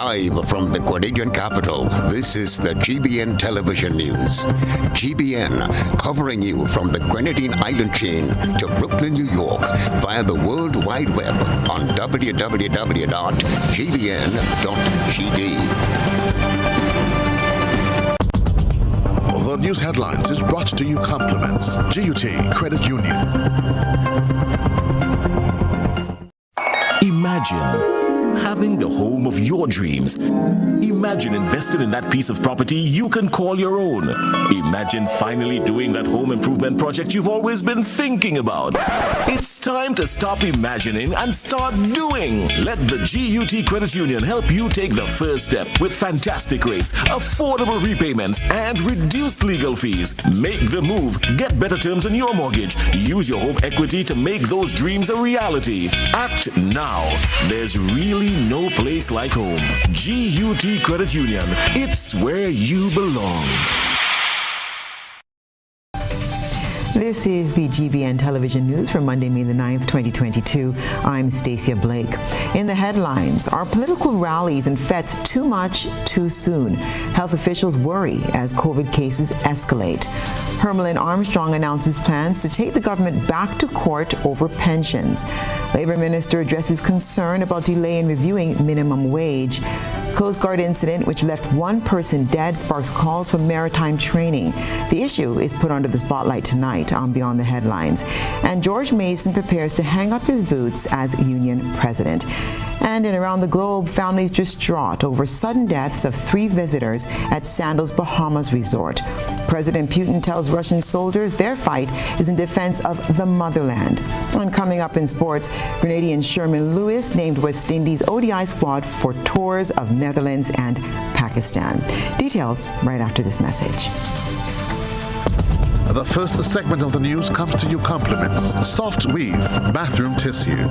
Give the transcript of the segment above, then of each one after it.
Live from the Grenadian capital, this is the GBN Television News. GBN, covering you from the Grenadine Island chain to Brooklyn, New York, via the World Wide Web on www.gbn.gd. The news headlines is brought to you compliments GUT Credit Union. Imagine having the home of your dreams. Imagine investing in that piece of property you can call your own. Imagine finally doing that home improvement project you've always been thinking about. It's time to stop imagining and start doing. Let the GUT Credit Union help you take the first step with fantastic rates, affordable repayments, and reduced legal fees. Make the move. Get better terms on your mortgage. Use your home equity to make those dreams a reality. Act now. There's really no place like home. GUT Credit Union. It's where you belong. This is the GBN Television News for Monday, May the 9th, 2022. I'm Stasia Blake. In the headlines, are political rallies and fetes too much, too soon? Health officials worry as COVID cases escalate. Hermelin Armstrong announces plans to take the government back to court over pensions. Labor Minister addresses concern about delay in reviewing minimum wage. Coast Guard incident, which left one person dead, sparks calls for maritime training. The issue is put under the spotlight tonight on Beyond the Headlines. And George Mason prepares to hang up his boots as union president. And in around the globe, families distraught over sudden deaths of 3 visitors at Sandals, Bahamas resort. President Putin tells Russian soldiers their fight is in defense of the motherland. And coming up in sports, Grenadian Sherman Lewis named West Indies ODI squad for tours of Netherlands and Pakistan. Details right after this message. The first segment of the news comes to you compliments Soft Weave Bathroom Tissue.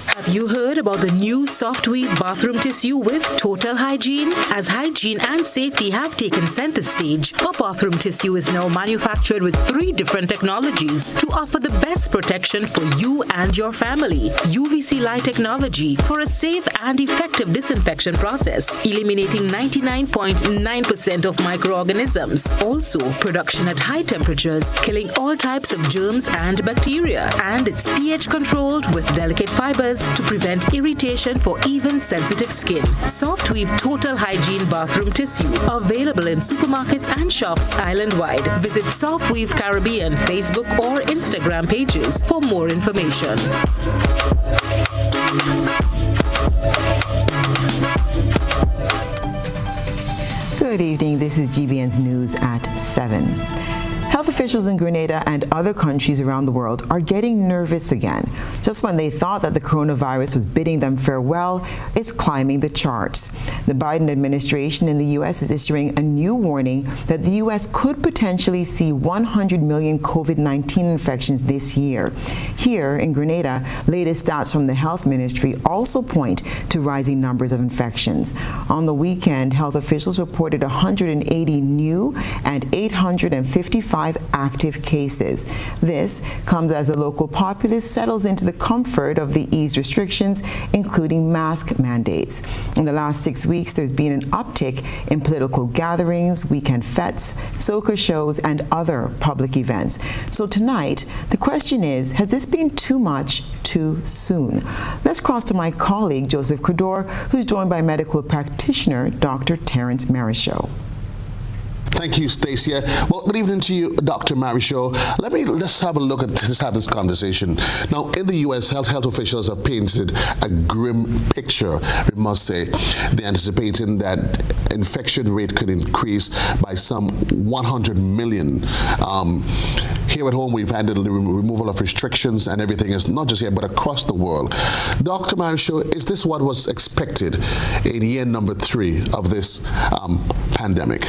Have you heard about the new Soft Weave bathroom tissue with total hygiene? As hygiene and safety have taken center stage, our bathroom tissue is now manufactured with 3 different technologies to offer the best protection for you and your family. UVC light technology for a safe and effective disinfection process, eliminating 99.9% of microorganisms. Also, production at high temperatures, killing all types of germs and bacteria. And it's pH controlled with delicate fibers to prevent irritation for even sensitive skin. Soft Weave Total Hygiene Bathroom Tissue. Available in supermarkets and shops island-wide. Visit Soft Weave Caribbean Facebook or Instagram pages for more information. Good evening. This is GBN's News at 7. Health officials in Grenada and other countries around the world are getting nervous again. Just when they thought that the coronavirus was bidding them farewell, it's climbing the charts. The Biden administration in the U.S. is issuing a new warning that the U.S. could potentially see 100 million COVID-19 infections this year. Here in Grenada, latest stats from the health ministry also point to rising numbers of infections. On the weekend, health officials reported 180 new and 855 active cases. This comes as the local populace settles into the comfort of the eased restrictions, including mask mandates. In the last 6 weeks, there's been an uptick in political gatherings, weekend fetes, soca shows, and other public events. So tonight, the question is, has this been too much, too soon? Let's cross to my colleague, Joseph Credor, who's joined by medical practitioner, Dr. Terence Marichaux. Thank you, Stasia. Well, good evening to you, Dr. Marichaux. Let's have a look at this conversation. Now, in the U.S., health officials have painted a grim picture, we must say. They're anticipating that infection rate could increase by some 100 million. Here at home, we've had the removal of restrictions and everything is not just here, but across the world. Dr. Marichaux, is this what was expected in year number 3 of this pandemic?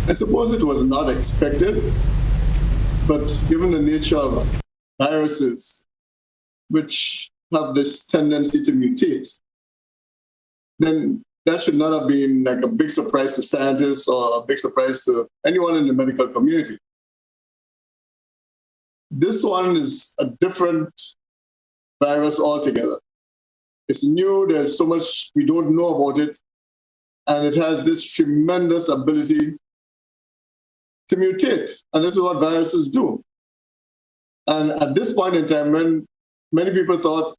I suppose it was not expected, but given the nature of viruses, which have this tendency to mutate, then that should not have been like a big surprise to scientists or a big surprise to anyone in the medical community. This one is a different virus altogether. It's new. There's so much we don't know about it. And it has this tremendous ability to mutate. And this is what viruses do. And at this point in time, when many people thought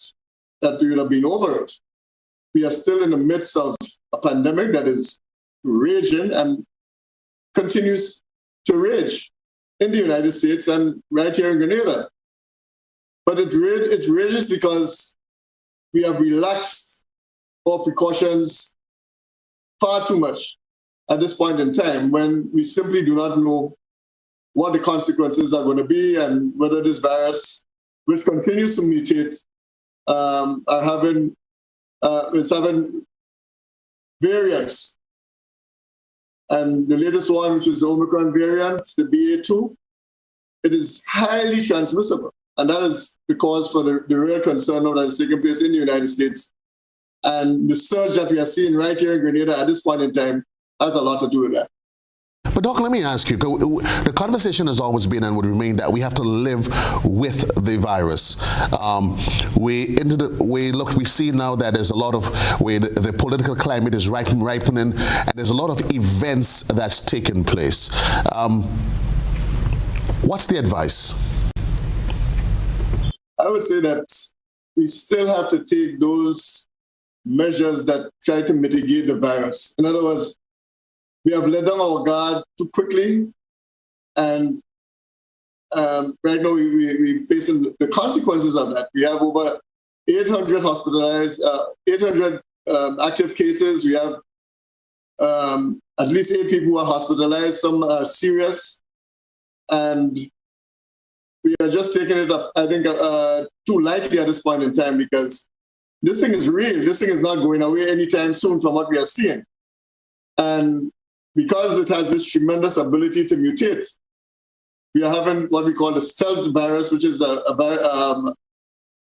that we would have been over it, we are still in the midst of a pandemic that is raging and continues to rage in the United States and right here in Grenada. But it rages because we have relaxed our precautions far too much at this point in time, when we simply do not know what the consequences are going to be and whether this virus, which continues to mutate, is having variants. And the latest one, which is the Omicron variant, the BA2, it is highly transmissible. And that is the cause for the real concern that is taking place in the United States. And the surge that we are seeing right here in Grenada at this point in time has a lot to do with that. But Doc, let me ask you, the conversation has always been and would remain that we have to live with the virus. We see now that there's a lot of the political climate is ripening, and there's a lot of events that's taken place. What's the advice? I would say that we still have to take those measures that try to mitigate the virus. In other words, we have let down our guard too quickly, and right now we're facing the consequences of that. We have over 800 hospitalized, 800 active cases. We have at least 8 people who are hospitalized. Some are serious, and we are just taking it up, I think, too lightly at this point in time, because this thing is real. This thing is not going away anytime soon from what we are seeing. And because it has this tremendous ability to mutate, we are having what we call the stealth virus, which is a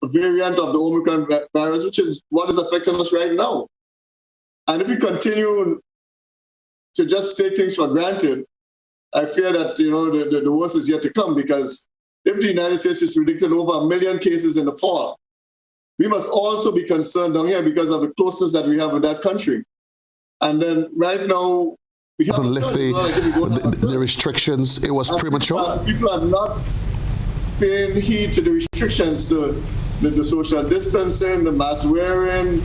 variant of the Omicron virus, which is what is affecting us right now. And if we continue to just take things for granted, I fear that the worst is yet to come, because if the United States is predicted over 1 million cases in the fall, we must also be concerned down here because of the closeness that we have with that country. And then right now, we have to lift the restrictions. It was premature. People are not paying heed to the restrictions, the social distancing, the mask wearing,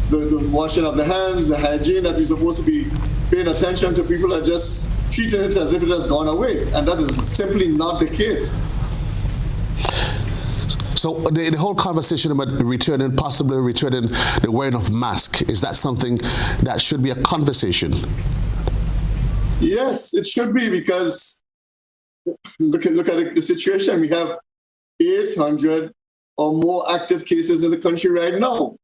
the washing of the hands, the hygiene that we're supposed to be paying attention to. People are just treating it as if it has gone away, and that is simply not the case. So the whole conversation about possibly returning the wearing of masks, is that something that should be a conversation? Yes, it should be, because look at the situation. We have 800 or more active cases in the country right now.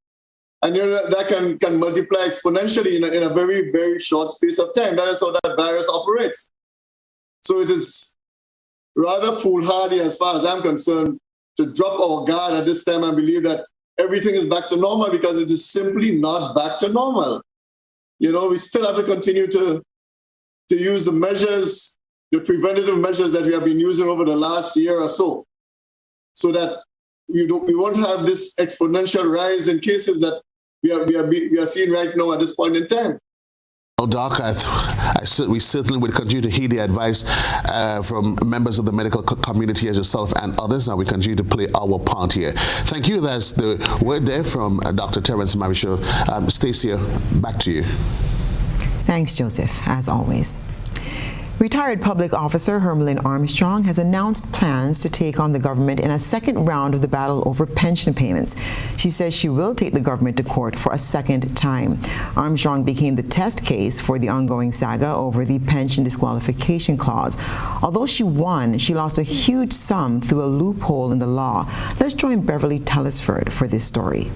And that can multiply exponentially in a very, very short space of time. That is how that virus operates. So it is rather foolhardy, as far as I'm concerned, to drop our guard at this time and believe that everything is back to normal, because it is simply not back to normal. We still have to continue to use the measures, the preventative measures that we have been using over the last year or so that we won't have this exponential rise in cases that we are seeing right now at this point in time. Well, Doc, we certainly would continue to heed the advice from members of the medical community as yourself and others, and we continue to play our part here. Thank you. That's the word there from Dr. Terence Marisho. Stasia, back to you. Thanks, Joseph, as always. Retired public officer Hermelyn Armstrong has announced plans to take on the government in a second round of the battle over pension payments. She says she will take the government to court for a second time. Armstrong became the test case for the ongoing saga over the pension disqualification clause. Although she won, she lost a huge sum through a loophole in the law. Let's join Beverly Tellisford for this story.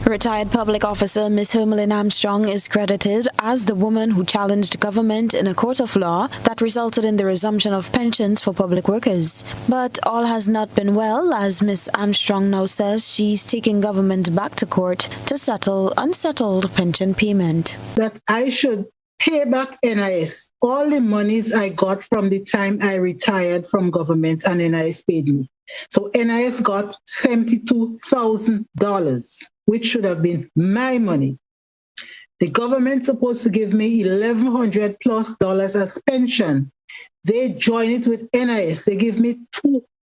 Retired public officer Ms. Hermelyn Armstrong is credited as the woman who challenged government in a court of law that resulted in the resumption of pensions for public workers. But all has not been well, as Ms. Armstrong now says she's taking government back to court to settle unsettled pension payment. That I should pay back NIS all the monies I got from the time I retired from government and NIS paid me. So NIS got $72,000. which should have been my money. The government's supposed to give me $1,100+ as pension. They join it with NIS. They give me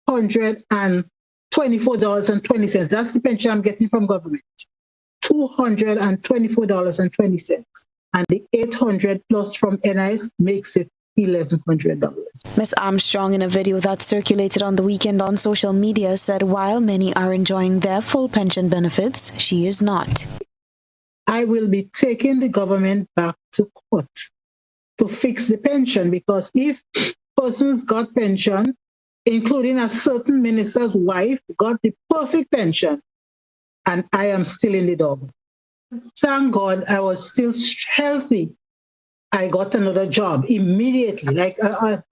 $224.20. That's the pension I'm getting from government. $224.20. And the $800+ from NIS makes it $1,100. Ms. Armstrong, in a video that circulated on the weekend on social media, said while many are enjoying their full pension benefits, she is not. I will be taking the government back to court to fix the pension, because if persons got pension, including a certain minister's wife, got the perfect pension, and I am still in the dog. Thank God I was still healthy. I got another job immediately. Like I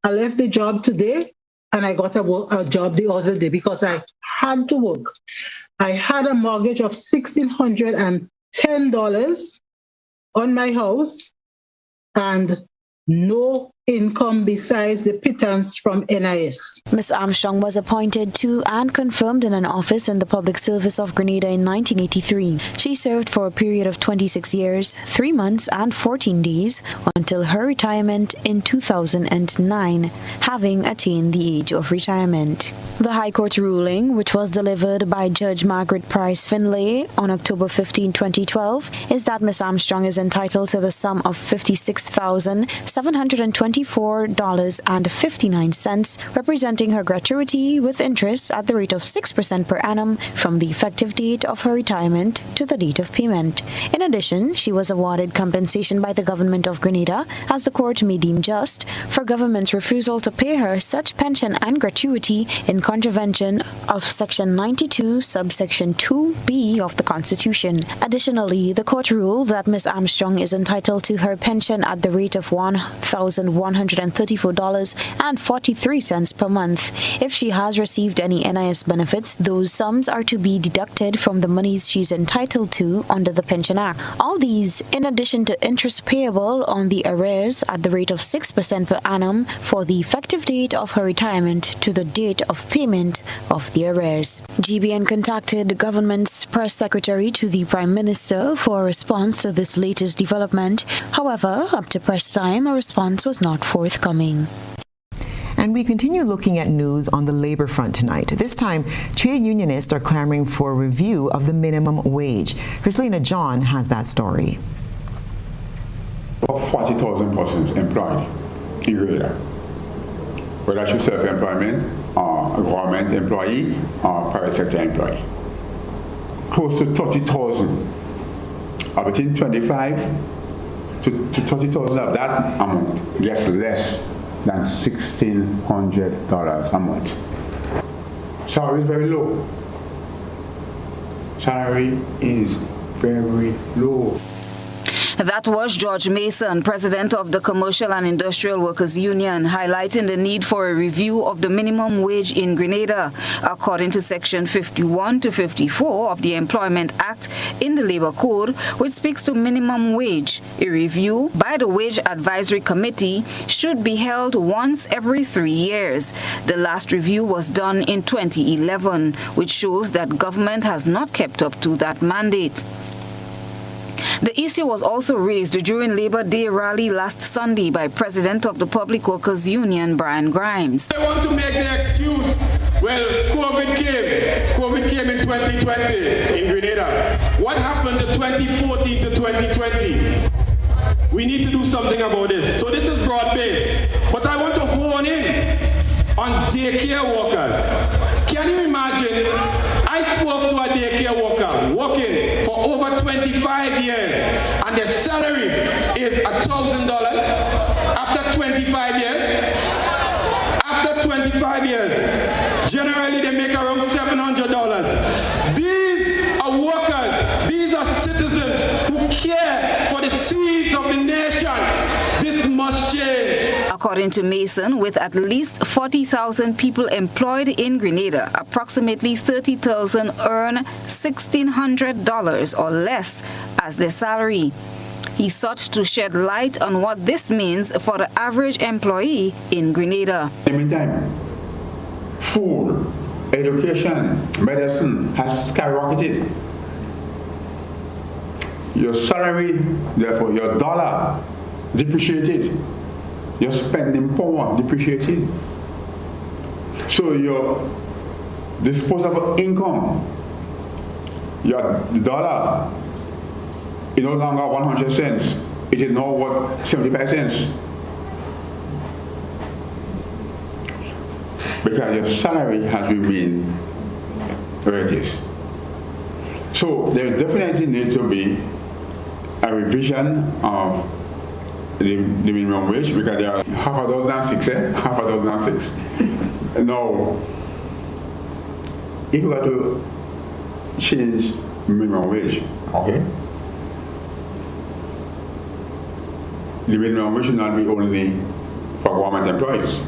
left the job today and I got a job the other day because I had to work. I had a mortgage of $1,610 on my house and no income besides the pittance from NIS. Ms. Armstrong was appointed to and confirmed in an office in the Public Service of Grenada in 1983. She served for a period of 26 years, 3 months and 14 days until her retirement in 2009, having attained the age of retirement. The High Court ruling, which was delivered by Judge Margaret Price Finlay on October 15, 2012, is that Ms. Armstrong is entitled to the sum of $56,724.59, representing her gratuity with interest at the rate of 6% per annum from the effective date of her retirement to the date of payment. In addition, she was awarded compensation by the government of Grenada, as the court may deem just, for government's refusal to pay her such pension and gratuity in contravention of Section 92, subsection 2B of the Constitution. Additionally, the court ruled that Ms. Armstrong is entitled to her pension at the rate of $1,134.43 per month. If she has received any NIS benefits, those sums are to be deducted from the monies she's entitled to under the Pension Act. All these, in addition to interest payable on the arrears at the rate of 6% per annum for the effective date of her retirement to the date of payment of the arrears. GBN contacted the government's press secretary to the Prime Minister for a response to this latest development. However, up to press time, a response was not forthcoming. And we continue looking at news on the labor front tonight. This time, trade unionists are clamoring for a review of the minimum wage. Chrislena John has that story. 40,000 persons employed in Grenada, whether it's self-employment, or government employee, or private sector employee. Close to 30,000, between 25 to 30,000 of that amount gets less than $1,600 a month. Salary is very low. Salary is very low. That was George Mason, president of the Commercial and Industrial Workers Union, highlighting the need for a review of the minimum wage in Grenada. According to Section 51 to 54 of the Employment Act in the Labor Code, which speaks to minimum wage, a review by the Wage Advisory Committee should be held once every 3 years. The last review was done in 2011, which shows that government has not kept up to that mandate. The issue was also raised during Labor Day rally last Sunday by President of the Public Workers Union, Brian Grimes. They want to make the excuse, well, COVID came in 2020 in Grenada. What happened to 2014 to 2020? We need to do something about this. So this is broad-based. But I want to hone in on daycare workers. Can you imagine? I spoke to a daycare worker working for over 25 years, and their salary is $1,000 after 25 years. After 25 years, generally they make around $700. These are workers, these are citizens who care for the seeds of the nation. This must change. According to Mason, with at least 40,000 people employed in Grenada, approximately 30,000 earn $1,600 or less as their salary. He sought to shed light on what this means for the average employee in Grenada. Every time, food, education, medicine has skyrocketed. Your salary, therefore your dollar depreciated. Your spending power depreciated. So your disposable income, your dollar is no longer 100 cents. It is now worth 75 cents. Because your salary has remained where it is. So there definitely needs to be a revision of the minimum wage, because there are half a dozen six. Now, if we were to change minimum wage, okay, the minimum wage should not be only for government employees.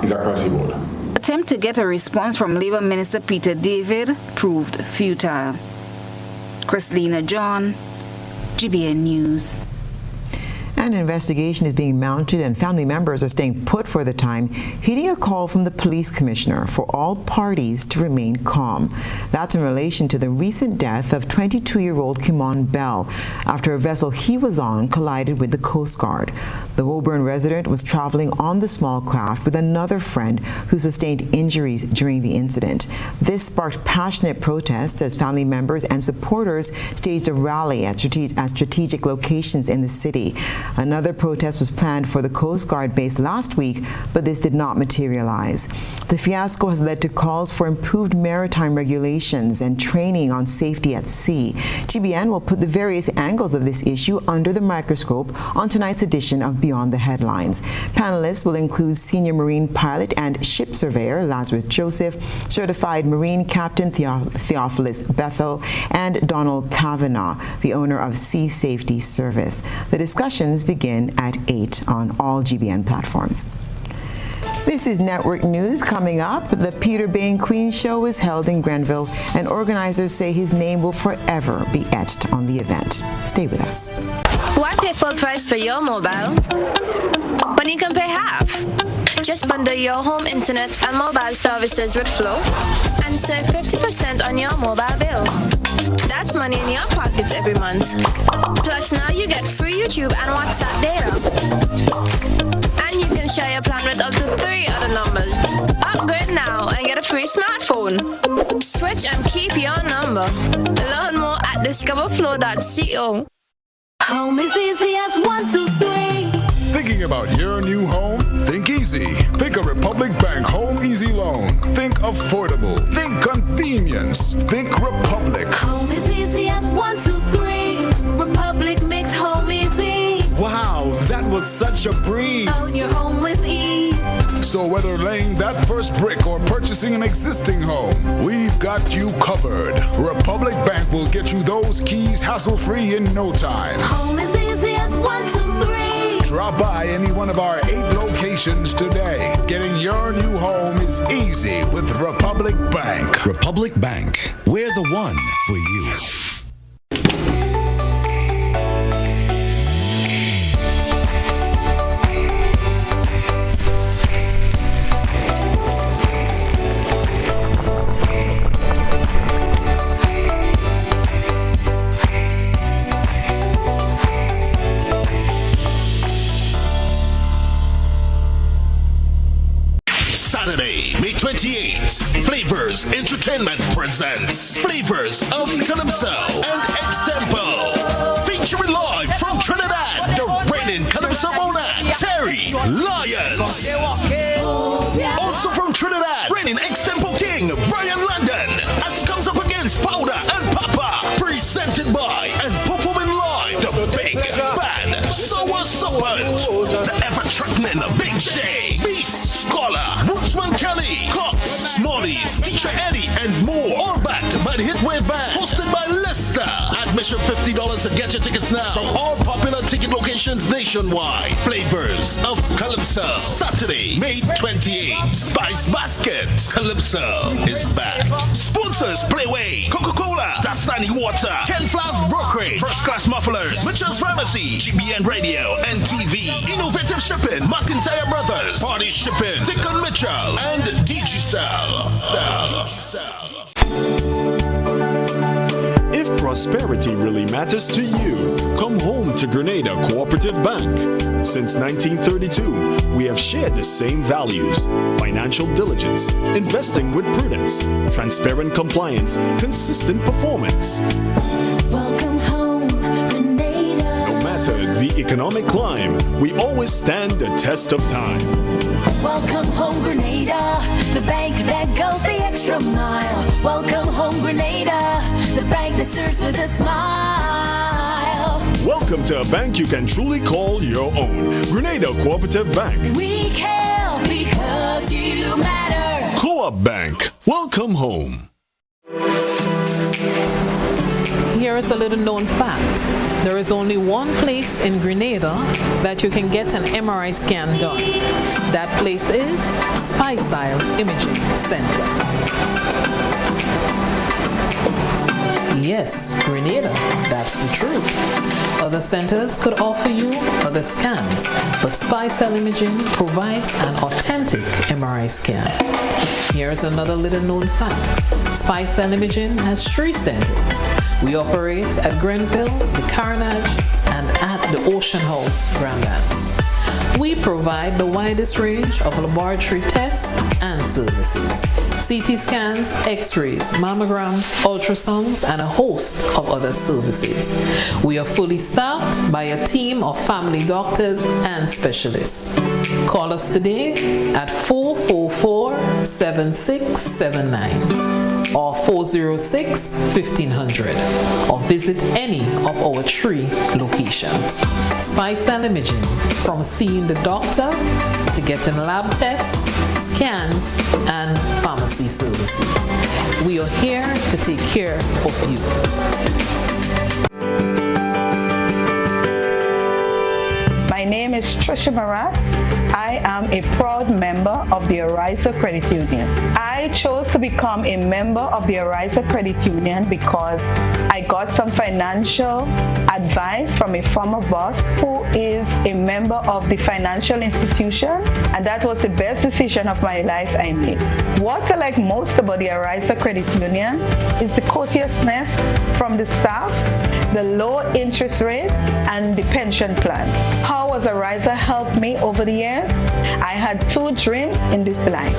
It's across the board. Attempt to get a response from Labour Minister Peter David proved futile. Chrislina John, GBN News. An investigation is being mounted and family members are staying put for the time, heeding a call from the police commissioner for all parties to remain calm. That's in relation to the recent death of 22-year-old Kimon Bell after a vessel he was on collided with the Coast Guard. The Woburn resident was traveling on the small craft with another friend who sustained injuries during the incident. This sparked passionate protests as family members and supporters staged a rally at strategic locations in the city. Another protest was planned for the Coast Guard base last week, but this did not materialize. The fiasco has led to calls for improved maritime regulations and training on safety at sea. GBN will put the various angles of this issue under the microscope on tonight's edition of Beyond the Headlines. Panelists will include senior marine pilot and ship surveyor Lazarus Joseph, certified marine captain Theophilus Bethel, and Donald Kavanaugh, the owner of Sea Safety Service. The discussions begin at 8 on all GBN platforms. This is Network News. Coming up, the Peter Bain Queen Show is held in Grenville, and organizers say his name will forever be etched on the event. Stay with us. Why pay full price for your mobile when you can pay half? Just bundle your home internet and mobile services with Flow and save 50% on your mobile bill. That's money in your pockets every month. Plus, now you get free YouTube and WhatsApp data. And you can share your plan with up to 3 other numbers. Upgrade now and get a free smartphone. Switch and keep your number. Learn more at discoverflow.co. Home is easy as 1, 2, 3. Thinking about your new home? Think easy. Think a Republic Bank Home Easy Loan. Think affordable. Think convenience. Think Republic. Home is easy as 1, 2, 3. Republic makes home easy. Wow, that was such a breeze. Own your home with ease. So whether laying that first brick or purchasing an existing home, we've got you covered. Republic Bank will get you those keys hassle-free in no time. Home is easy as 1, 2, 3. Drop by any one of our 8 locations today. Getting your new home is easy with Republic Bank. Republic Bank, we're the one for you. Saturday, May 28th, Flavors Entertainment presents Flavors of Calypso and Extempo. Featuring live from Trinidad, the reigning Calypso monarch, Terry Lyons. Also from Trinidad, reigning Extempo king, Brian London, as he comes up against Powder and Papa. Presented by and performing live, the big band, Sour Serpent, the ever-threatening Big Shay, Beast, Scholar, Woodsman Kelly, Cox, Smallies, Teacher Eddie, and more. All backed by the Hitwave Band, hosted by Lester. Admission extra $50 to get your tickets now from all popular ticket locations nationwide. Flavors of Calypso. Saturday, May 28th. Spice Basket. Calypso is back. Sponsors: Playway, Coca-Cola, Dasani Water, Ken Flav Brokerage, First Class Mufflers, Mitchell's Pharmacy, GBN Radio and TV, Innovative Shipping, McIntyre Brothers, Party Shipping, Dickon Mitchell, and Digicel. If prosperity really matters to you, come home to Grenada Cooperative Bank. Since 1932, we have shared the same values: financial diligence, investing with prudence, transparent compliance, consistent performance. Welcome home, Grenada. No matter the economic climb, we always stand the test of time. Welcome home, Grenada, the bank that goes the extra mile. Welcome home, Grenada, the bank that serves with a smile. Welcome to a bank you can truly call your own. Grenada Cooperative Bank. We care because you matter. Co-op Bank. Welcome home. Here is a little known fact. There is only one place in Grenada that you can get an MRI scan done. That place is Stasia Imaging Center. Yes, Grenada, that's the truth. Other centers could offer you other scans, but Stasia Imaging provides an authentic MRI scan. Here's another little known fact. Stasia Imaging has 3 centers. We operate at Grenville, the Carnage, and at the Ocean House, Grand Anse. We provide the widest range of laboratory tests and services: CT scans, X-rays, mammograms, ultrasounds, and a host of other services. We are fully staffed by a team of family doctors and specialists. Call us today at 444-7679. or 406-1500, or visit any of our 3 locations. Stasia Imaging, from seeing the doctor to getting lab tests, scans, and pharmacy services. We are here to take care of you. My name is Trisha Maras. I am a proud member of the Ariza Credit Union. I chose to become a member of the Ariza Credit Union because I got some financial advice from a former boss who is a member of the financial institution, and that was the best decision of my life I made. What I like most about the Ariza Credit Union is the courteousness from the staff, the low interest rates, and the pension plan. How has Ariza helped me over the years? I had 2 dreams in this life.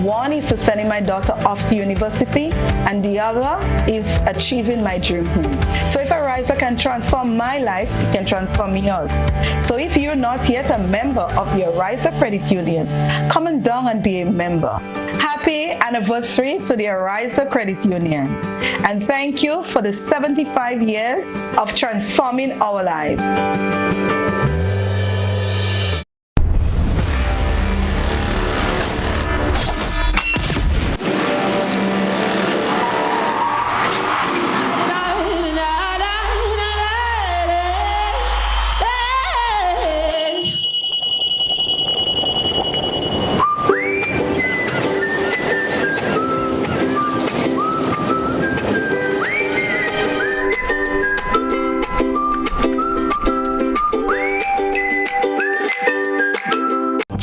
One is to sending my daughter off to university, and the other is achieving my dream home. So if Ariza can transform my life, it can transform yours. So if you're not yet a member of the Ariza Credit Union, come on down and be a member. Happy anniversary to the Ariza Credit Union. And thank you for the 75 years of transforming our lives.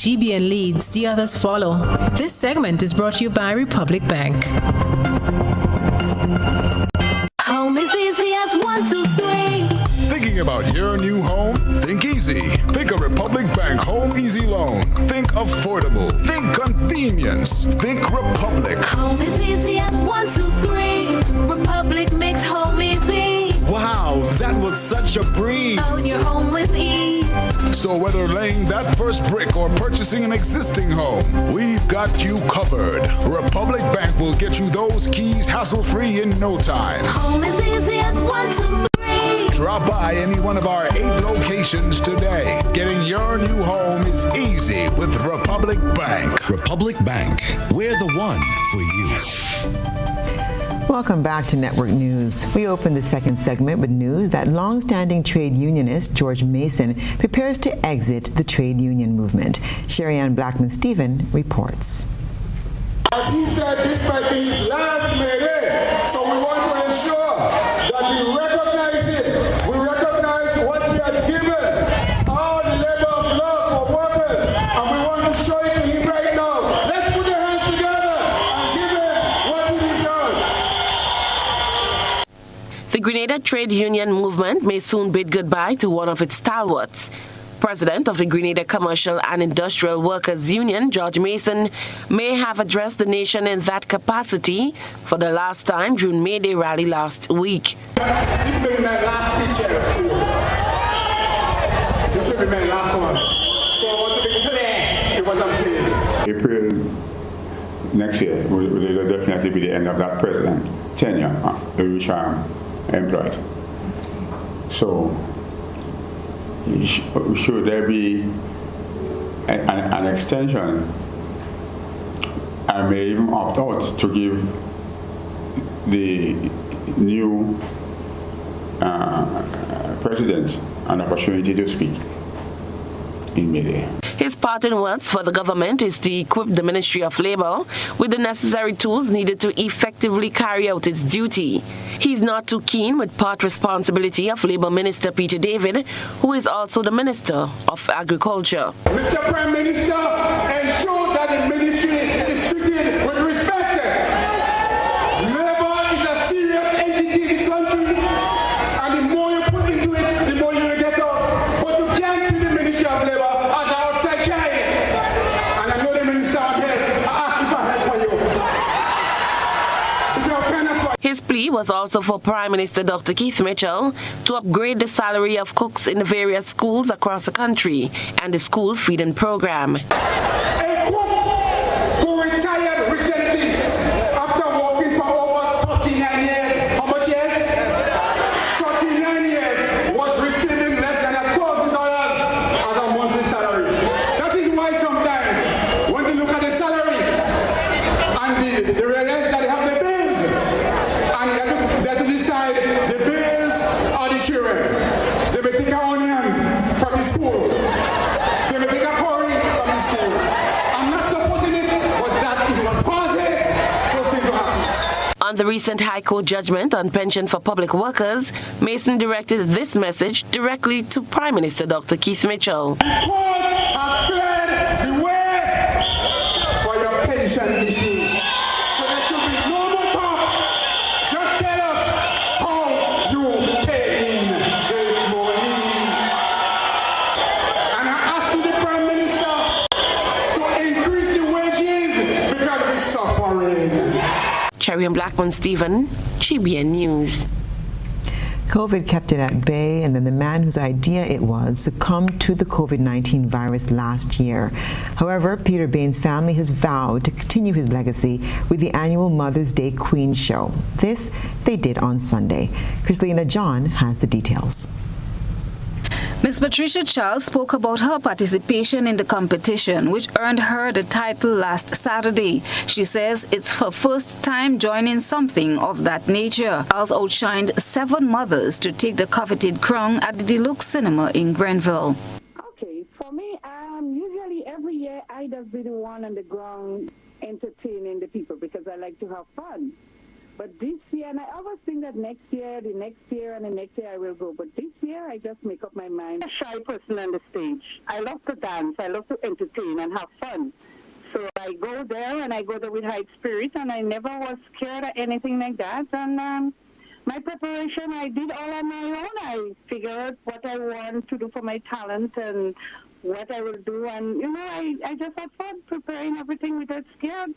GBN leads, the others follow. This segment is brought to you by Republic Bank. Home is easy as 1, 2, 3. Thinking about your new home? Think easy. Think a Republic Bank Home Easy Loan. Think affordable. Think convenience. Think Republic. Home is easy as 1, 2, 3. Republic makes home easy. Wow, that was such a breeze. Own your home with ease. So whether laying that first brick or purchasing an existing home, we've got you covered. Republic Bank will get you those keys hassle-free in no time. Home is easy as 1, 2, 3. Drop by any one of our 8 locations today. Getting your new home is easy with Republic Bank. Republic Bank. We're the one for you. Welcome back to Network News. We open the second segment with news that long-standing trade unionist George Mason prepares to exit the trade union movement. Sherry Ann Blackman-Stephen reports. As he said, this might be his last May Day, so we want to ensure that we recognize it. We recognize what he has given, all the labor of love for workers, and we want to show it to him right now. Let's put our hands together and give him what he deserves. The Grenada trade union movement may soon bid goodbye to one of its stalwarts. President of the Grenada Commercial and Industrial Workers Union, George Mason, may have addressed the nation in that capacity for the last time during May Day rally last week. This may be my last speech here. This will be my last one. So I want to be clear in what I'm saying. April next year will definitely be the end of that president tenure, which I'm employed. So should there be an extension, I may even opt out to give the new president an opportunity to speak in May. His parting words for the government is to equip the Ministry of Labour with the necessary tools needed to effectively carry out its duty. He's not too keen with part responsibility of Labour Minister Peter David, who is also the Minister of Agriculture. Mr. Prime Minister, ensure that the ministry is treated with respect. Labour is a serious entity in this country, and the more you put into it, the more you will get out. But you can't treat the Ministry of Labour as an outside child. And I know the Minister of Health, I ask you for help for you. His plea was also for Prime Minister Dr. Keith Mitchell to upgrade the salary of cooks in the various schools across the country and the school feeding program. A cook who retired recently after working for over 39 years. How much years? 39 years was receiving less than $1,000 as a monthly salary. That is why sometimes when they look at the salary and they realize that they have the bills, and they have to decide the bills or the children. They may take an onion from the school. They may take a curry from the school. I'm not supporting it, but that is what causes those things to happen. On the recent High Court judgment on pension for public workers, Mason directed this message directly to Prime Minister Dr. Keith Mitchell. The court has cleared the way for your pension issues. So there should be no more talk. Just tell us how you pay in the money. And I ask the Prime Minister to increase the wages because we're suffering. Cherry and Blackman-Stephen, GBN News. COVID kept it at bay, and then the man whose idea it was succumbed to the COVID-19 virus last year. However, Peter Bain's family has vowed to continue his legacy with the annual Mother's Day Queen Show. This they did on Sunday. Chrislena John has the details. Ms. Patricia Charles spoke about her participation in the competition, which earned her the title last Saturday. She says it's her first time joining something of that nature. Charles outshined 7 mothers to take the coveted crown at the Deluxe Cinema in Grenville. Okay, for me, usually every year I just be the one on the ground entertaining the people because I like to have fun. But this year, and I always think that next year, the next year, and the next year I will go. But this year, I just make up my mind. I'm a shy person on the stage. I love to dance. I love to entertain and have fun. So I go there, and I go there with high spirit, and I never was scared or anything like that. And my preparation, I did all on my own. I figured out what I want to do for my talent and what I will do. And, you know, I just had fun preparing everything without scared.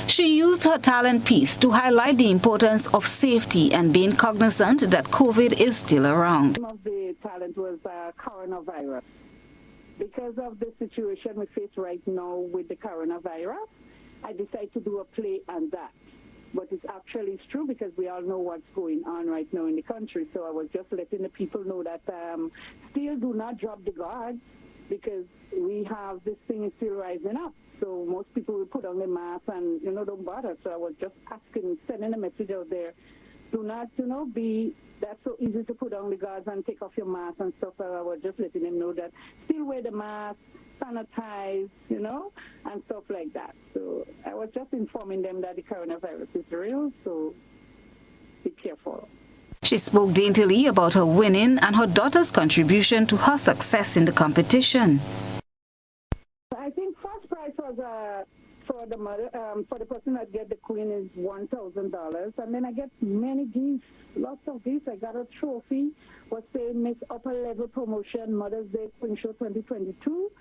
She used her talent piece to highlight the importance of safety and being cognizant that COVID is still around. Some of the talent was coronavirus. Because of the situation we face right now with the coronavirus, I decided to do a play on that. But it's actually true because we all know what's going on right now in the country. So I was just letting the people know that still do not drop the guard. because we have this thing is still rising up. So most people will put on their mask and, don't bother. So I was just sending a message out there. Do not, be that's so easy to put on the guards and take off your mask and stuff. So I was just letting them know that still wear the mask, sanitize, and stuff like that. So I was just informing them that the coronavirus is real, so be careful. She spoke daintily about her winning and her daughter's contribution to her success in the competition. I think first prize was for the mother, for the person that get the queen is $1,000, and then I get many gifts, lots of gifts. I got a trophy, was saying Miss Upper Level Promotion Mother's Day Queen Show 2022,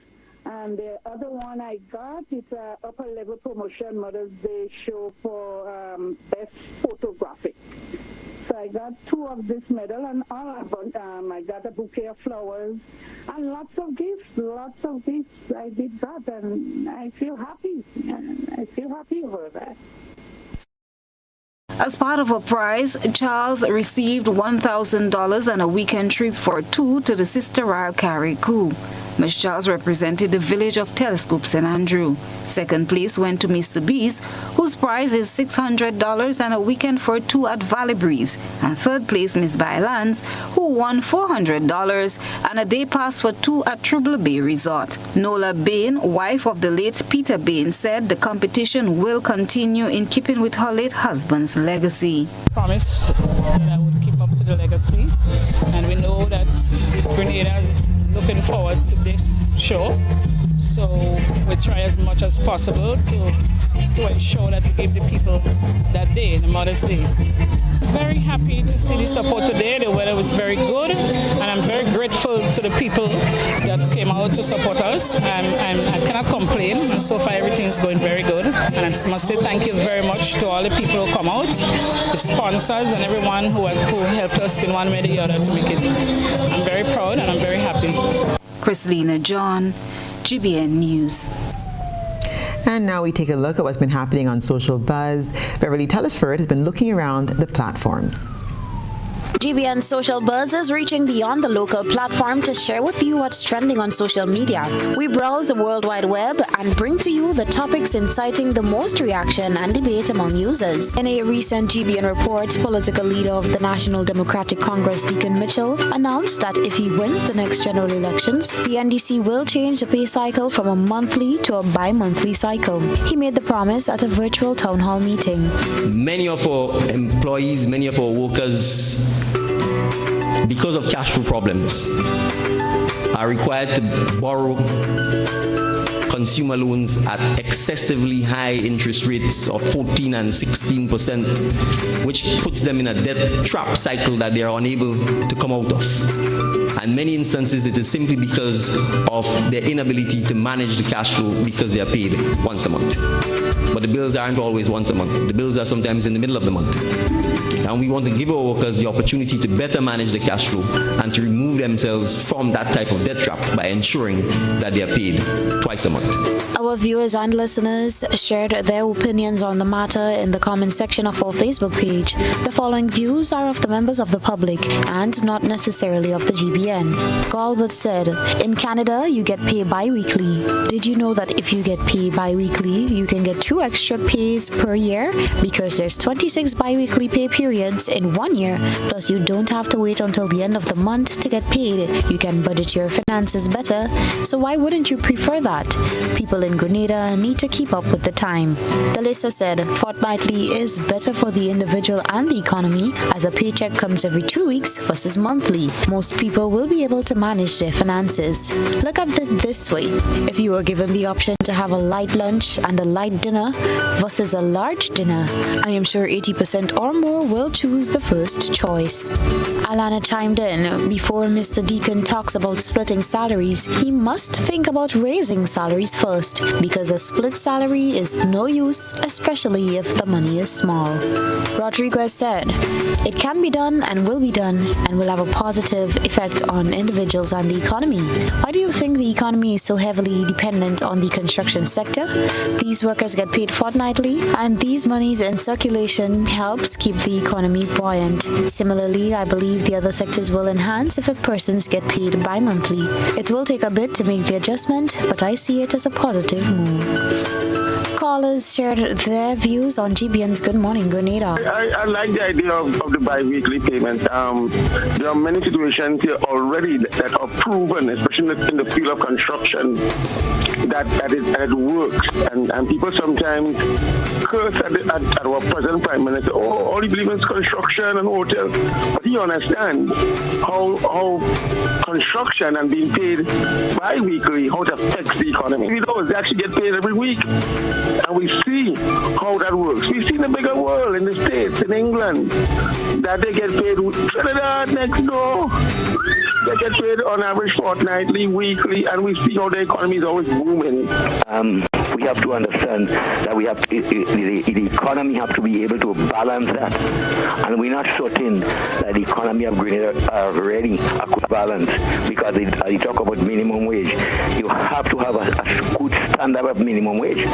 and the other one I got is a Upper Level Promotion Mother's Day Show for Best Photographic. So I got 2 of this medal, and I got a bouquet of flowers and lots of gifts I did that, and I feel happy. I feel happy over that. As part of a prize, Charles received $1,000 and a weekend trip for 2 to the Sister Isle Carriacou. Ms. Charles represented the village of Telescope St. Andrew. Second place went to Mr. Bees, whose prize is $600 and a weekend for 2 at Valley Breeze. And third place, Miss Bylands, who won $400 and a day pass for 2 at Trouble Bay Resort. Nola Bain, wife of the late Peter Bain, said the competition will continue in keeping with her late husband's legacy. Promise that I would keep up to the legacy, and we know that Grenada is looking forward to this show, so we try as much as possible to ensure that we give the people that day, the Mother's Day. Very happy to see the support today. The weather was very good, and I'm very grateful to the people that came out to support us. I cannot complain, and so far everything is going very good. And I must say thank you very much to all the people who come out, the sponsors, and everyone who helped us in one way or the other to make it. I'm very proud and I'm very happy. Chrislina John, GBN News. And now we take a look at what's been happening on Social Buzz. Beverly Telesford has been looking around the platforms. GBN Social Buzz is reaching beyond the local platform to share with you what's trending on social media. We browse the World Wide Web and bring to you the topics inciting the most reaction and debate among users. In a recent GBN report, political leader of the National Democratic Congress, Deacon Mitchell, announced that if he wins the next general elections, the NDC will change the pay cycle from a monthly to a bi-monthly cycle. He made the promise at a virtual town hall meeting. Many of our employees, many of our workers, because of cash flow problems, are required to borrow consumer loans at excessively high interest rates of 14 and 16%, which puts them in a debt trap cycle that they are unable to come out of. And many instances it is simply because of their inability to manage the cash flow because they are paid once a month. But the bills aren't always once a month. The bills are sometimes in the middle of the month. And we want to give our workers the opportunity to better manage the cash flow and to remove themselves from that type of debt trap by ensuring that they are paid twice a month. Our viewers and listeners shared their opinions on the matter in the comment section of our Facebook page. The following views are of the members of the public and not necessarily of the GBN. Galbert said, in Canada, you get paid bi-weekly. Did you know that if you get paid bi-weekly, you can get 2 extra pays per year? Because there's 26 bi-weekly pay periods in 1 year, plus you don't have to wait until the end of the month to get paid. You can budget your finances better, so why wouldn't you prefer that? People in Grenada need to keep up with the time. Delisa said, fortnightly is better for the individual and the economy, as a paycheck comes every 2 weeks versus monthly. Most people will be able to manage their finances. Look at it this way. If you were given the option to have a light lunch and a light dinner versus a large dinner, I am sure 80% or more will choose the first choice. Alana chimed in, before Mr. Deacon talks about splitting salaries, he must think about raising salaries salaries first, because a split salary is no use, especially if the money is small. Rodriguez said, "It can be done and will be done and will have a positive effect on individuals and the economy. Why do you think the economy is so heavily dependent on the construction sector? These workers get paid fortnightly, and these monies in circulation helps keep the economy buoyant. Similarly, I believe the other sectors will enhance if persons get paid bi-monthly. It will take a bit to make the adjustment, but I see it as a positive move." Callers shared their views on GBN's Good Morning Grenada. I like the idea of the bi-weekly payment. There are many situations here already that are proven, especially in the field of construction, that it works. And people sometimes curse at our present Prime Minister, all he believes is construction and hotels. But you understand how construction and being paid bi-weekly, how it affects the economy. We know they actually get paid every week. And we see how that works. We've seen the bigger world in the States, in England, that they get paid Trinidad next door. They get paid on average fortnightly, weekly, and we see how the economy is always booming. We have to understand that we have to, the economy have to be able to balance that. And we're not certain that the economy of Grenada are ready a good balance, because as you talk about minimum wage, you have to have a good standard of minimum wage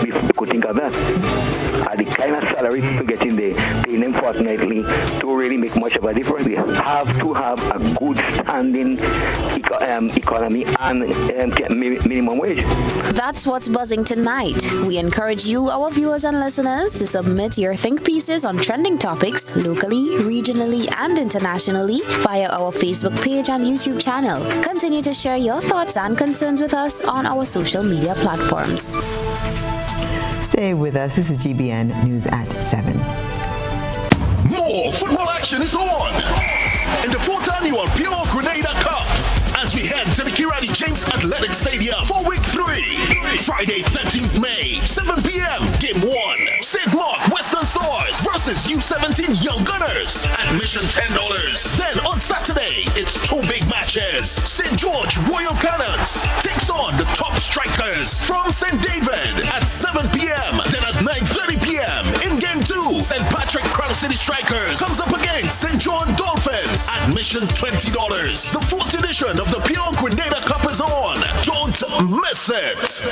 before you could think of that. The kind of salary people get in there, paying them fortnightly, don't really make much of a difference. We have to have a good standing economy and minimum wage. That's what's buzzing tonight. We encourage you, our viewers and listeners, to submit your think pieces on trending topics locally, regionally, and internationally via our Facebook page and YouTube channel. Continue to share your thoughts and concerns with us on our social media platforms. Stay with us. This is GBN News at 7. More football action is on in the 4th annual Pure Grenada Cup as we head to the Kirati James Athletic Stadium for week 3. Friday, 13th May, 7 p.m. Game 1. St. Mark Western Stars versus U17 Young Gunners. Admission $10. Then on Saturday, it's 2 big matches. St. George Royal Cannons takes on the top strikers from St. David at 7 p.m. Then at 9:30 p.m. in Game 2, St. Patrick Crown City Strikers comes up against St. John Dolphins. Admission $20. The 4th edition of the Pure Grenada Cup is on. Don't miss it.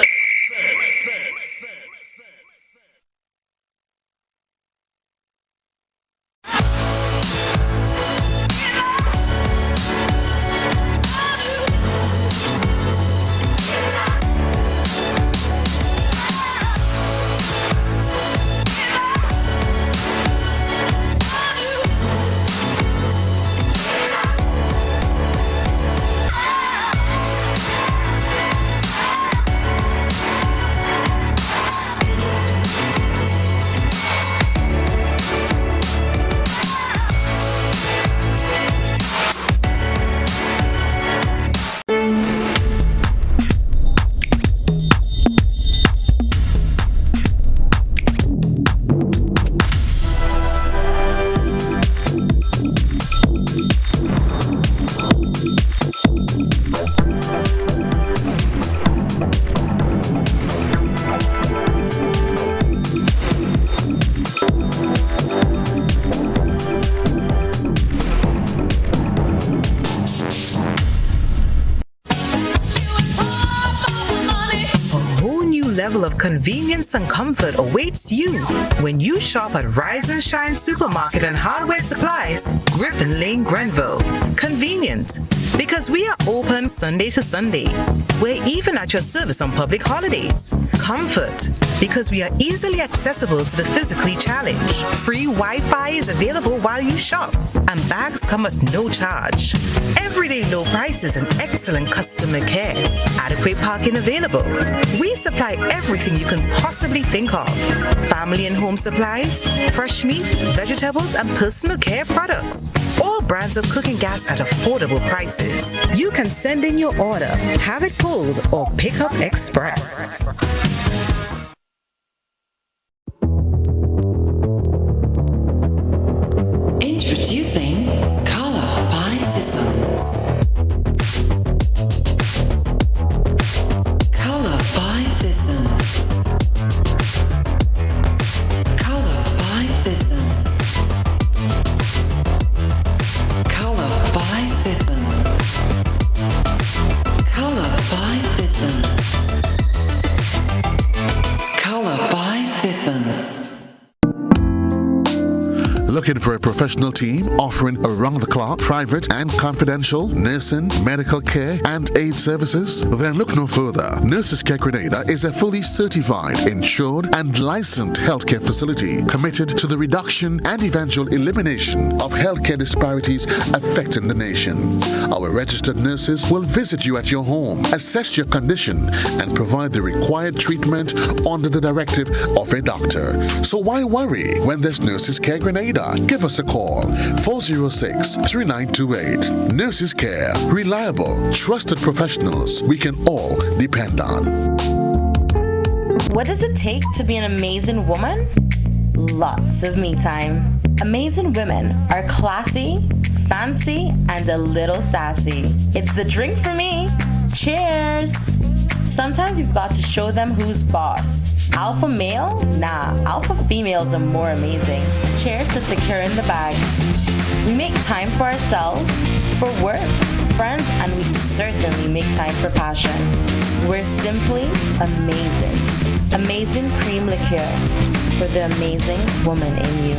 Of convenience and comfort awaits you when you shop at Rise and Shine Supermarket and Hardware Supplies, Griffin Lane, Grenville. Convenient, because we are open Sunday to Sunday. We're even at your service on public holidays. Comfort, because we are easily accessible to the physically challenged. Free Wi-Fi is available while you shop, and bags come at no charge. Everyday low prices and excellent customer care. Adequate parking available. We supply everything you can possibly think of. Family and home supplies, fresh meat, vegetables, and personal care products. All brands of cooking gas at affordable prices. You can send in your order, have it pulled, or pick up express. Introducing Color by Sissons. Color by Looking for a professional team offering around-the-clock, private and confidential nursing, medical care, and aid services? Then look no further. Nurses Care Grenada is a fully certified, insured, and licensed healthcare facility committed to the reduction and eventual elimination of healthcare disparities affecting the nation. Our registered nurses will visit you at your home, assess your condition, and provide the required treatment under the directive of a doctor. So why worry when there's Nurses Care Grenada? Give us a call, 406-3928. Nurses Care, reliable, trusted professionals we can all depend on. What does it take to be an amazing woman? Lots of me time. Amazing women are classy, fancy, and a little sassy. It's the drink for me. Cheers! Sometimes you've got to show them who's boss. Alpha male? Nah, alpha females are more amazing. Cheers to securing the bag. We make time for ourselves, for work, friends, and we certainly make time for passion. We're simply amazing. Amazing cream liqueur for the amazing woman in you.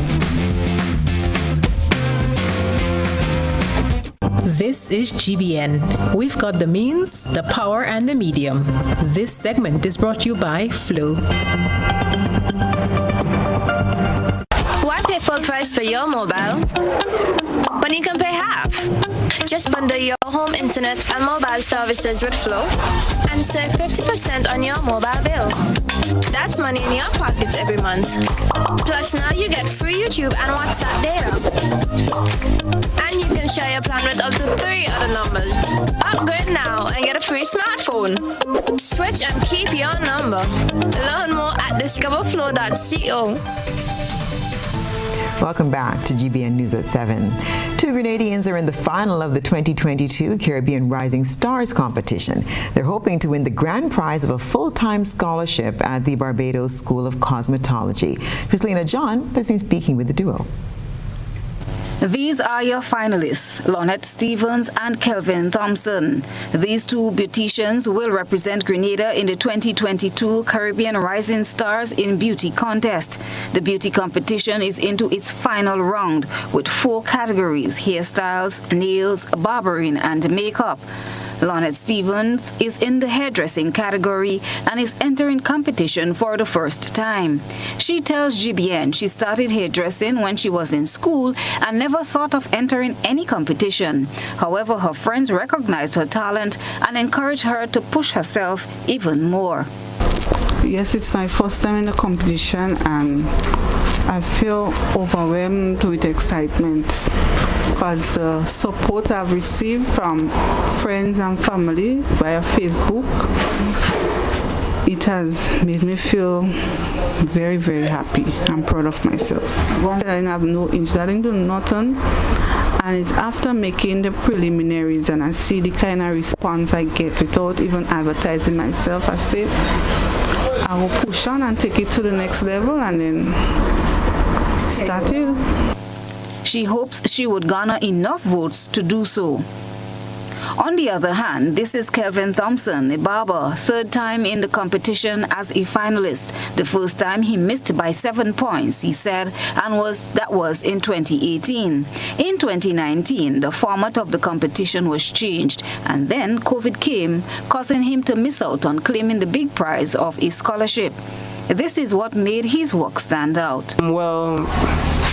This is GBN. We've got the means, the power, and the medium. This segment is brought to you by Flow. Why pay full price for your mobile when you can pay half? Just bundle your home internet and mobile services with Flow and save 50% on your mobile bill. That's money in your pockets every month. Plus now you get free YouTube and WhatsApp data. And you can share your plan with up to 3 other numbers. Upgrade now and get a free smartphone. Switch and keep your number. Learn more at discoverflow.co. Welcome back to GBN News at 7. 2 Grenadians are in the final of the 2022 Caribbean Rising Stars competition. They're hoping to win the grand prize of a full-time scholarship at the Barbados School of Cosmetology. Christina John has been speaking with the duo. These are your finalists, Lynette Stevens and Kelvin Thompson. These two beauticians will represent Grenada in the 2022 Caribbean Rising Stars in Beauty contest. The beauty competition is into its final round with 4 categories: hairstyles, nails, barbering, and makeup. Lynette Stevens is in the hairdressing category and is entering competition for the first time. She tells GBN she started hairdressing when she was in school and never thought of entering any competition. However, her friends recognized her talent and encouraged her to push herself even more. Yes, it's my first time in the competition and I feel overwhelmed with excitement because the support I've received from friends and family via Facebook, it has made me feel very, very happy. I'm proud of myself. I didn't have no injuries, I didn't do nothing, and it's after making the preliminaries and I see the kind of response I get without even advertising myself. I say I will push on and take it to the next level and then start it. She hopes she would garner enough votes to do so. On the other hand, this is Kelvin Thompson, a barber, 3rd time in the competition as a finalist. The first time he missed by 7 points, he said, and that was in 2018. In 2019, the format of the competition was changed, and then COVID came, causing him to miss out on claiming the big prize of a scholarship. This is what made his work stand out. Well,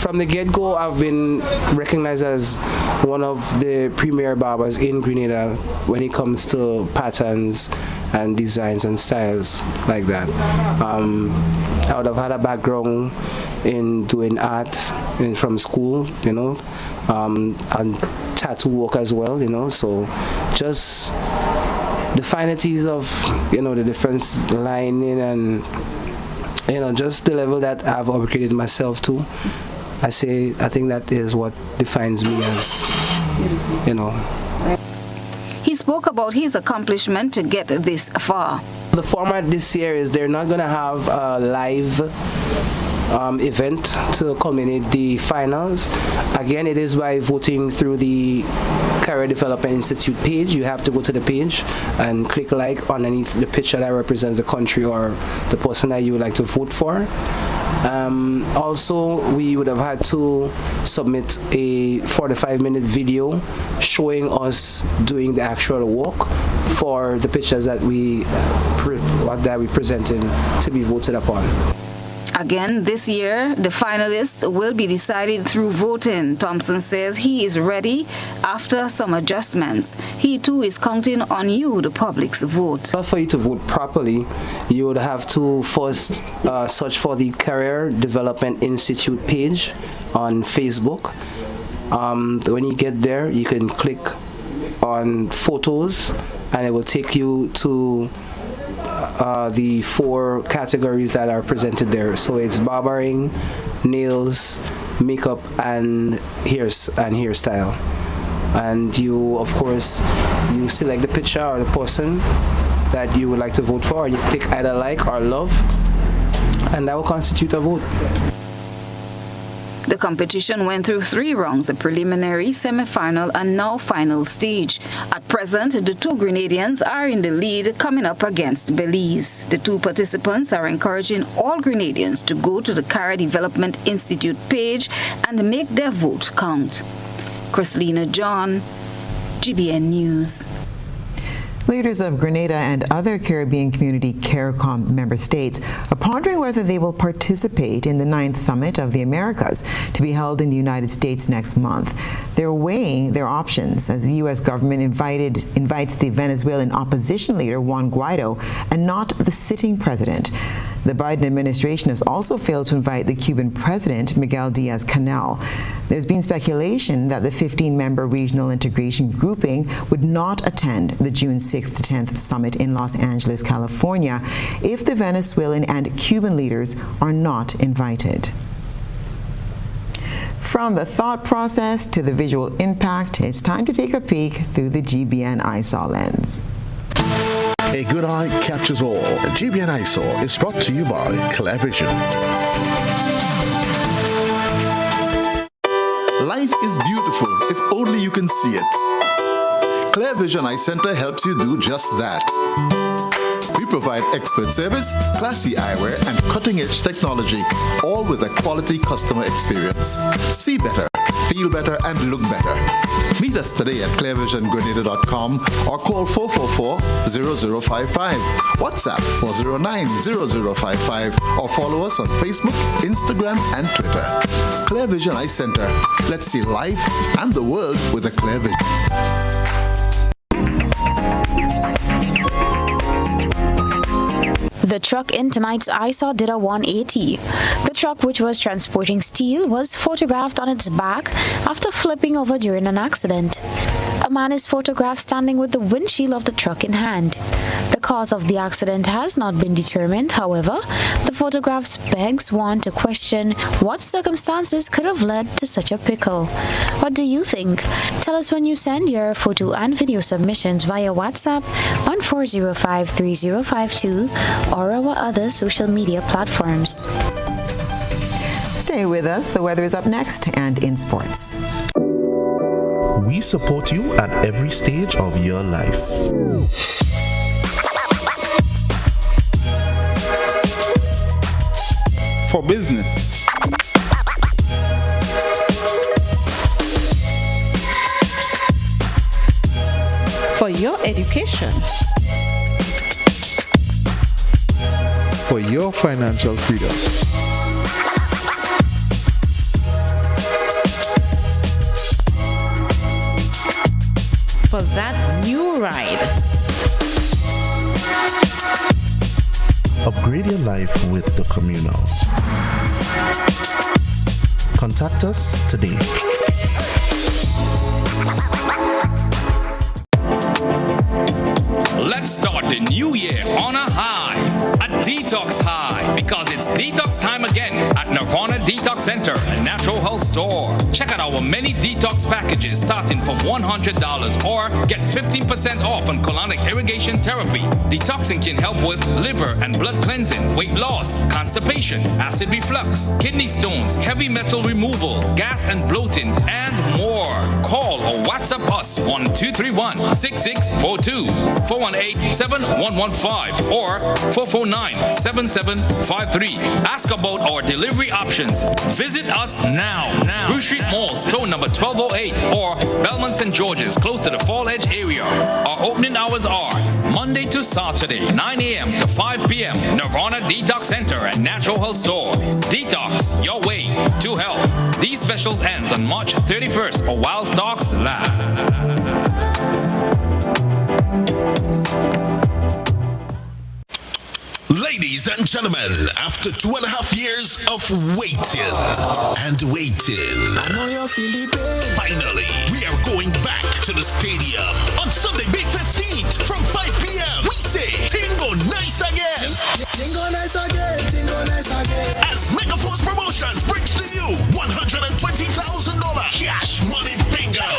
from the get-go, I've been recognized as one of the premier barbers in Grenada when it comes to patterns and designs and styles like that. I would have had a background in doing art from school, you know, and tattoo work as well, you know, so just the finities of, you know, the different lining and, you know, just the level that I've upgraded myself to. I think that is what defines me as, you know. He spoke about his accomplishment to get this far. The format this year is they're not going to have a live event to culminate the finals. Again, it is by voting through the Career Development Institute page. You have to go to the page and click like underneath the picture that represents the country or the person that you would like to vote for. Also, we would have had to submit a 45-minute video showing us doing the actual walk for the pictures that we presented to be voted upon. Again, this year, the finalists will be decided through voting. Thompson says he is ready after some adjustments. He too is counting on you, the public's vote. For you to vote properly, you would have to first search for the Career Development Institute page on Facebook. When you get there, you can click on photos and it will take you to the 4 categories that are presented there. So it's barbering, nails, makeup, and hairstyle. And you, of course, you select the picture or the person that you would like to vote for, and you click either like or love, and that will constitute a vote. The competition went through 3 rounds, a preliminary, semi-final, and now final stage. At present, the 2 Grenadians are in the lead, coming up against Belize. The 2 participants are encouraging all Grenadians to go to the Career Development Institute page and make their vote count. Chrislina John, GBN News. Leaders of Grenada and other Caribbean Community CARICOM member states are pondering whether they will participate in the 9th Summit of the Americas to be held in the United States next month. They're weighing their options as the U.S. government invites the Venezuelan opposition leader Juan Guaido and not the sitting president. The Biden administration has also failed to invite the Cuban president, Miguel Diaz-Canel. There's been speculation that the 15-member regional integration grouping would not attend the June 6th to 10th summit in Los Angeles, California, if the Venezuelan and Cuban leaders are not invited. From the thought process to the visual impact, it's time to take a peek through the GBN EyeSaw lens. A good eye captures all. GBN EyeSaw is brought to you by ClearVision. Life is beautiful if only you can see it. ClearVision Eye Center helps you do just that. We provide expert service, classy eyewear, and cutting-edge technology, all with a quality customer experience. See better, feel better, and look better. Meet us today at clearvisiongrenada.com or call 444-0055, WhatsApp 409-0055, or follow us on Facebook, Instagram, and Twitter. ClearVision Eye Center. Let's see life and the world with a clear vision. The truck in tonight's EyeSaw did a 180. The truck, which was transporting steel, was photographed on its back after flipping over during an accident. A man is photographed standing with the windshield of the truck in hand. The cause of the accident has not been determined. However, the photographs begs one to question what circumstances could have led to such a pickle. What do you think? Tell us when you send your photo and video submissions via WhatsApp on 405-3052 or our other social media platforms. Stay with us. The weather is up next and in sports. We support you at every stage of your life. For business, for your education, for your financial freedom, for that new ride. Upgrade your life with the Communal. Contact us today. Let's start the new year on a high, a detox high, because it's detox time again at Nirvana Detox Center, a natural health store. Check out our our many detox packages starting from $100 or get 15% off on colonic irrigation therapy. Detoxing can help with liver and blood cleansing, weight loss, constipation, acid reflux, kidney stones, heavy metal removal, gas and bloating, and more. Call or WhatsApp us on 231-6642, 418-7115, or 449-7753. Ask about our delivery options. Visit us now. Bruce Street Mall, store number 1208, or Belmont St. George's, close to the Fall Edge area. Our opening hours are Monday to Saturday, 9 a.m. to 5 p.m. Nirvana Detox Center and Natural Health Store. Detox your way to health. These specials ends on March 31st or while stocks last. Ladies and gentlemen, after 2.5 years of waiting and waiting, I know you're feeling bad. Finally, we are going back to the stadium on Sunday, May 15th from 5 p.m. We say, Tingo nice again. Tingo nice again. Tingo nice again. As Megaforce Promotions brings to you $120,000 cash money bingo.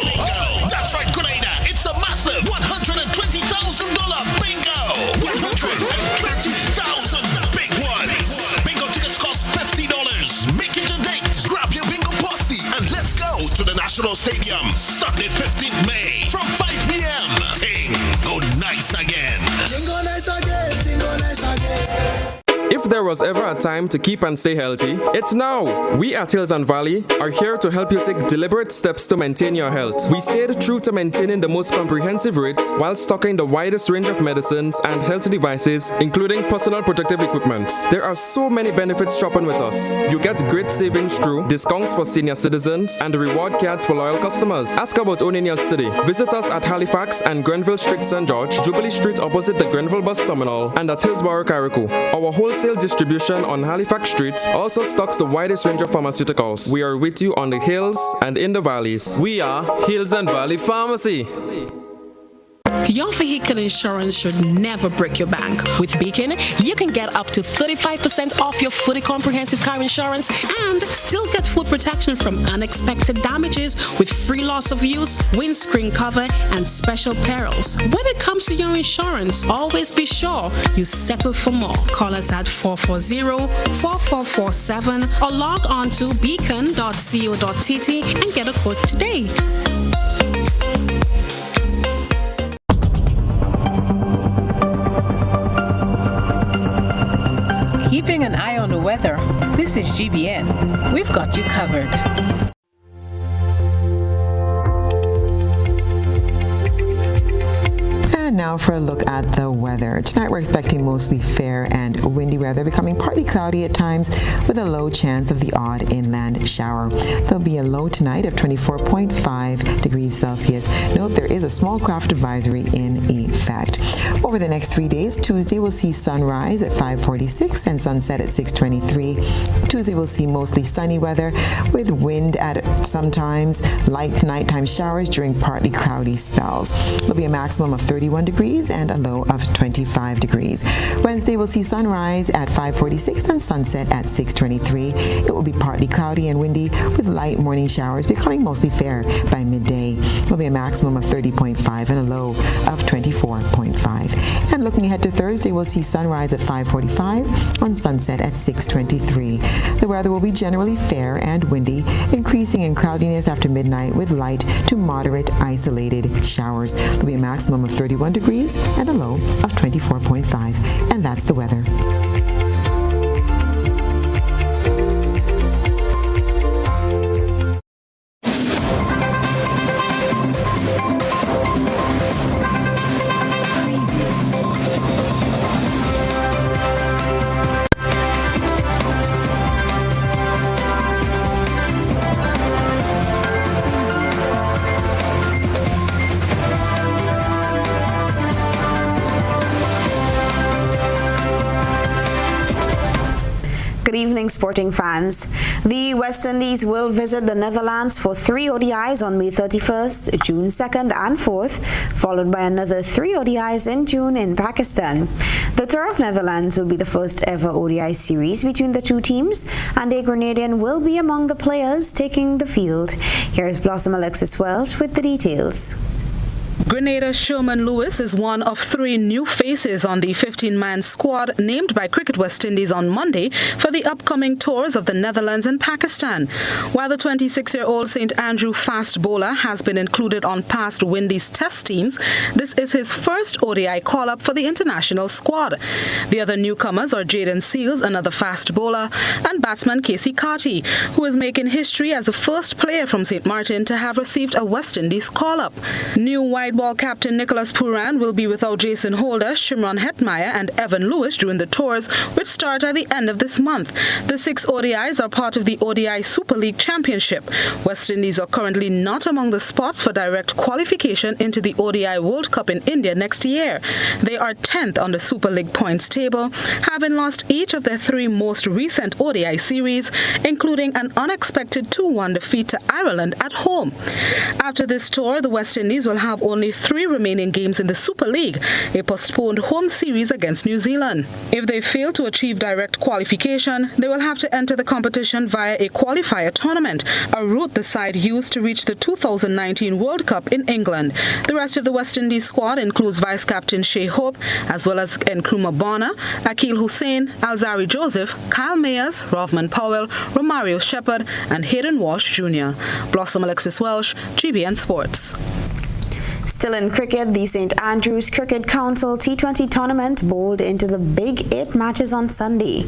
That's right, Grenada. It's a massive $120,000 bingo. 120,000 big ones. Bingo tickets cost $50. Make it a date. Grab your bingo posse and let's go to the National Stadium Sunday, 15th May from 5 p.m. Tingo nice again. Tingo nice again. Tingo nice again. If there was ever a time to keep and stay healthy, it's now. We at Hills and Valley are here to help you take deliberate steps to maintain your health. We stayed true to maintaining the most comprehensive rates while stocking the widest range of medicines and health devices, including personal protective equipment. There are so many benefits shopping with us. You get great savings through discounts for senior citizens and reward cards for loyal customers. Ask about owning yours today. Visit us at Halifax and Grenville Street, St. George, Jubilee Street opposite the Grenville Bus Terminal, and at Hillsborough, Carrico. Our wholesale distribution on Halifax Street also stocks the widest range of pharmaceuticals. We are with you on the hills and in the valleys. We are Hills and Valley Pharmacy. Your vehicle insurance should never break your bank. With Beacon, you can get up to 35% off your fully comprehensive car insurance and still get full protection from unexpected damages with free loss of use, windscreen cover, and special perils. When it comes to your insurance, always be sure you settle for more. Call us at 440-4447 or log on to beacon.co.tt and get a quote today. Keeping an eye on the weather. This is GBN. We've got you covered. And now for a look at the weather. Tonight we're expecting mostly fair and windy weather, becoming partly cloudy at times with a low chance of the odd inland shower. There'll be a low tonight of 24.5 degrees Celsius. Note there is a small craft advisory in effect. Over the next 3 days, Tuesday we'll see sunrise at 5:46 and sunset at 6:23. Tuesday we'll see mostly sunny weather with wind at sometimes, light nighttime showers during partly cloudy spells. There'll be a maximum of 31 degrees and a low of 25 degrees. Wednesday we'll see sunrise at 5:46 and sunset at 6:23. It will be partly cloudy and windy with light morning showers becoming mostly fair by midday. There'll be a maximum of 30.5 and a low of 24.5. And looking ahead to Thursday, we'll see sunrise at 5:45 on sunset at 6:23. The weather will be generally fair and windy, increasing in cloudiness after midnight with light to moderate isolated showers. There'll be a maximum of 31 degrees and a low of 24.5. And that's the weather. Good evening, sporting fans. The West Indies will visit the Netherlands for 3 ODIs on May 31st, June 2nd and 4th, followed by another 3 ODIs in June in Pakistan. The Tour of Netherlands will be the first ever ODI series between the two teams, and a Grenadian will be among the players taking the field. Here's Blossom Alexis Welsh with the details. Grenada Sherman Lewis is one of 3 new faces on the 15-man squad named by Cricket West Indies on Monday for the upcoming tours of the Netherlands and Pakistan. While the 26-year-old St. Andrew fast bowler has been included on past Windies test teams, this is his first ODI call-up for the international squad. The other newcomers are Jaden Seals, another fast bowler, and batsman Casey Carty, who is making history as the first player from St. Martin to have received a West Indies call-up. New white ball captain Nicholas Pooran will be without Jason Holder, Shimron Hetmeyer and Evan Lewis during the tours, which start at the end of this month. The 6 ODIs are part of the ODI Super League Championship. West Indies are currently not among the spots for direct qualification into the ODI World Cup in India next year. They are 10th on the Super League points table, having lost each of their 3 most recent ODI series, including an unexpected 2-1 defeat to Ireland at home. After this tour, the West Indies will have only 3 remaining games in the Super League, a postponed home series against New Zealand. If they fail to achieve direct qualification, they will have to enter the competition via a qualifier tournament, a route the side used to reach the 2019 World Cup in England. The rest of the West Indies squad includes vice-captain Shea Hope, as well as Nkrumah Bonner, Akil Hussain, Alzari Joseph, Kyle Mayers, Rothman Powell, Romario Shepherd, and Hayden Walsh Jr. Blossom Alexis Welsh, GBN Sports. Still in cricket, the St. Andrews Cricket Council T20 tournament bowled into the big 8 matches on Sunday.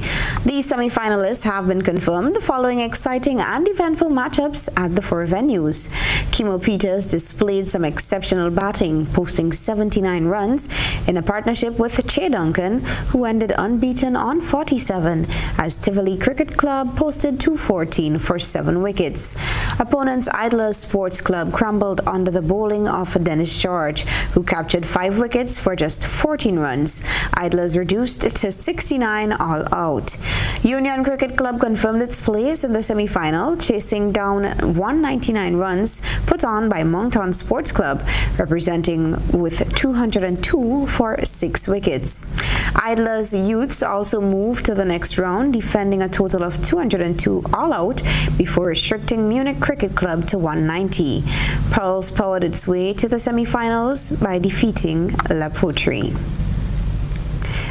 The semi-finalists have been confirmed following exciting and eventful matchups at the 4 venues. Kimo Peters displayed some exceptional batting, posting 79 runs in a partnership with Che Duncan, who ended unbeaten on 47, as Tivoli Cricket Club posted 214 for 7 wickets. Opponents Idlers Sports Club crumbled under the bowling of Dennis George, who captured 5 wickets for just 14 runs. Idlers reduced to 69 all out. Union Cricket Club confirmed its place in the semi-final, chasing down 199 runs put on by Moncton Sports Club, representing with 202 for 6 wickets. Idlers Youths also moved to the next round, defending a total of 202 all out before restricting Munich Cricket Club to 190. Pearls powered its way to the semi-finals by defeating La Poterie.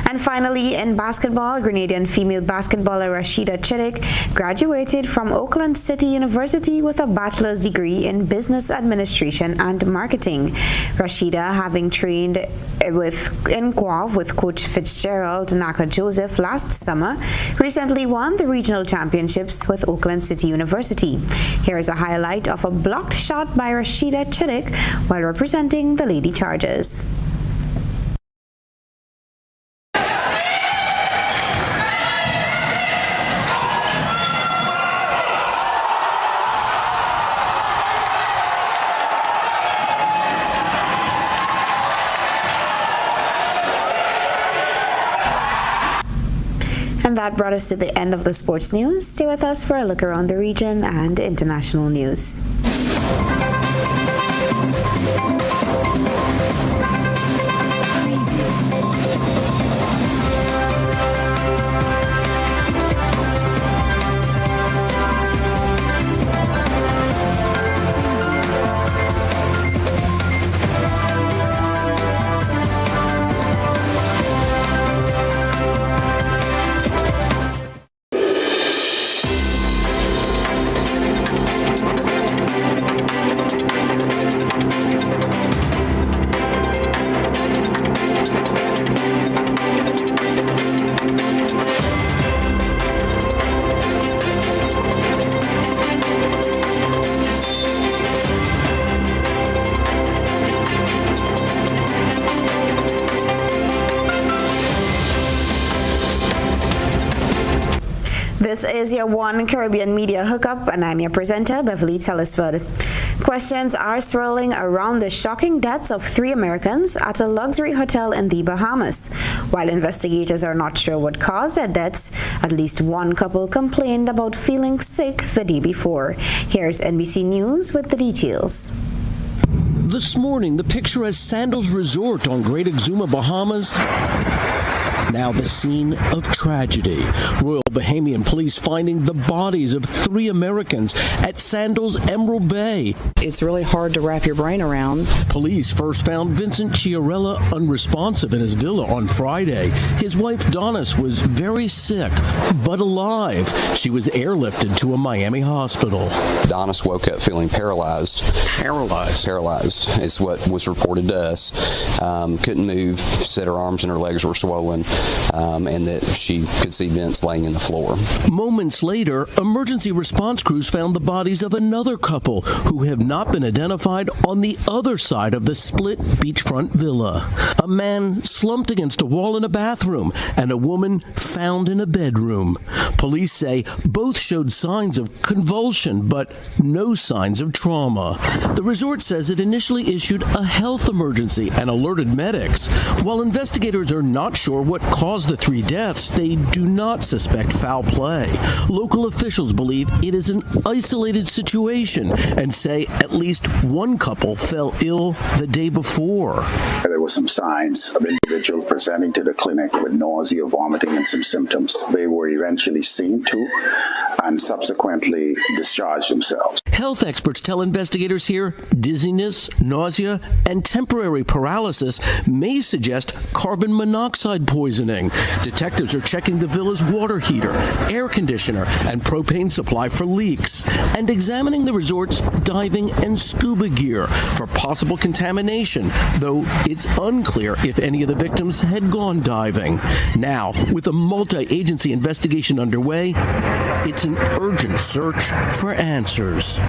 And finally, in basketball, Grenadian female basketballer Rashida Chittick graduated from Oakland City University with a bachelor's degree in business administration and marketing. Rashida, having trained in Guav with Coach Fitzgerald Naka Joseph last summer, recently won the regional championships with Oakland City University. Here is a highlight of a blocked shot by Rashida Chittick while representing the Lady Chargers. And that brought us to the end of the sports news. Stay with us for a look around the region and international news. This is your One Caribbean Media Hookup, and I'm your presenter, Beverly Tellisford. Questions are swirling around the shocking deaths of 3 Americans at a luxury hotel in the Bahamas. While investigators are not sure what caused their deaths, at least one couple complained about feeling sick the day before. Here's NBC News with the details. This morning, the picturesque Sandals Resort on Great Exuma, Bahamas, now the scene of tragedy. Royal Bahamian police finding the bodies of 3 Americans at Sandals Emerald Bay. It's really hard to wrap your brain around. Police first found Vincent Chiarella unresponsive in his villa on Friday. His wife Donis was very sick, but alive. She was airlifted to a Miami hospital. Donis woke up feeling paralyzed. Paralyzed is what was reported to us. Couldn't move, said her arms and her legs were swollen. And that she could see Vince laying in the floor. Moments later, emergency response crews found the bodies of another couple who have not been identified on the other side of the split beachfront villa. A man slumped against a wall in a bathroom and a woman found in a bedroom. Police say both showed signs of convulsion, but no signs of trauma. The resort says it initially issued a health emergency and alerted medics. While investigators are not sure what caused the 3 deaths, they do not suspect foul play. Local officials believe it is an isolated situation and say at least one couple fell ill the day before. There were some signs of individuals presenting to the clinic with nausea, vomiting, and some symptoms. They were eventually seen to and subsequently discharged themselves. Health experts tell investigators here dizziness, nausea, and temporary paralysis may suggest carbon monoxide poisoning. Detectives are checking the villa's water heater, air conditioner, and propane supply for leaks, and examining the resort's diving and scuba gear for possible contamination, though it's unclear if any of the victims had gone diving. Now, with a multi-agency investigation underway, it's an urgent search for answers.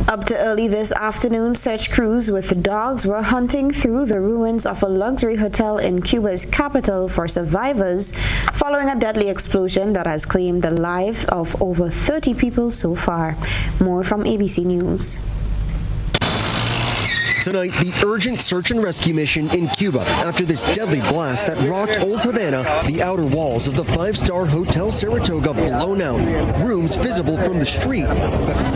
Up to early this afternoon, search crews with dogs were hunting through the ruins of a luxury hotel in Cuba's capital for survivors following a deadly explosion that has claimed the lives of over 30 people so far. More from ABC News. Tonight, the urgent search and rescue mission in Cuba after this deadly blast that rocked Old Havana, the outer walls of the 5-star Hotel Saratoga blown out, rooms visible from the street.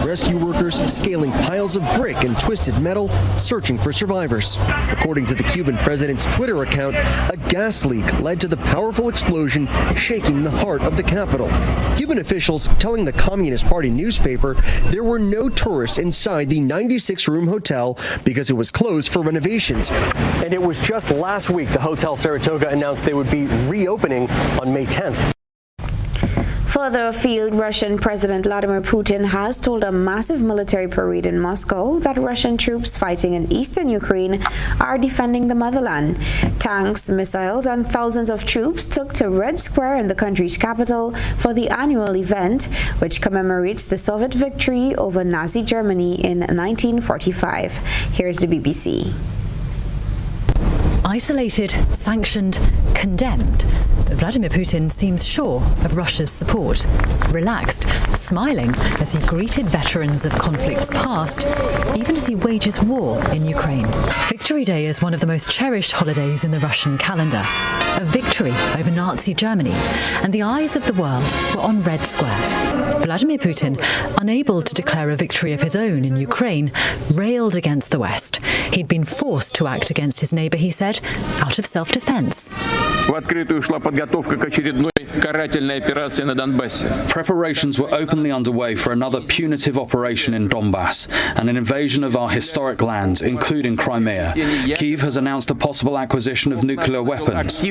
Rescue workers scaling piles of brick and twisted metal, searching for survivors. According to the Cuban president's Twitter account, a gas leak led to the powerful explosion, shaking the heart of the capital. Cuban officials telling the Communist Party newspaper there were no tourists inside the 96-room hotel because it was closed for renovations. And it was just last week the Hotel Saratoga announced they would be reopening on May 10th. Further afield, Russian President Vladimir Putin has told a massive military parade in Moscow that Russian troops fighting in eastern Ukraine are defending the motherland. Tanks, missiles, and thousands of troops took to Red Square in the country's capital for the annual event, which commemorates the Soviet victory over Nazi Germany in 1945. Here's the BBC. Isolated, sanctioned, condemned, Vladimir Putin seems sure of Russia's support, relaxed, smiling as he greeted veterans of conflicts past, even as he wages war in Ukraine. Victory Day is one of the most cherished holidays in the Russian calendar. A victory over Nazi Germany, and the eyes of the world were on Red Square. Vladimir Putin, unable to declare a victory of his own in Ukraine, railed against the West. He'd been forced to act against his neighbor, he said, out of self-defense. Preparations were openly underway for another punitive operation in Donbass and an invasion of our historic lands, including Crimea. Kyiv has announced a possible acquisition of nuclear weapons.